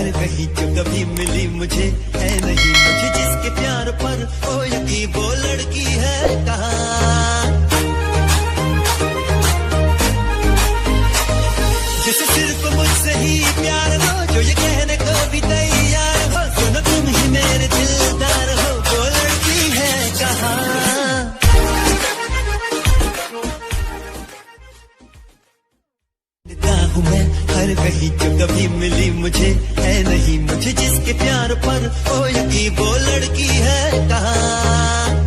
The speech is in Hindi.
हर कहीं जो कभी मिली मुझे है नहीं, मुझे जिसके प्यार पर ओ यकीन वो लड़की है कहाँ। जिसे सिर्फ मुझसे ही प्यार हो, जो ये कहने को भी तैयार हो सुनो तुम ही मेरे दिलदार हो, वो लड़की है कहाँ। हूँ मैं हर कहीं जो कभी मिली मुझे है नहीं, मुझे जिसके प्यार पर ओ यकीन वो लड़की है कहाँ।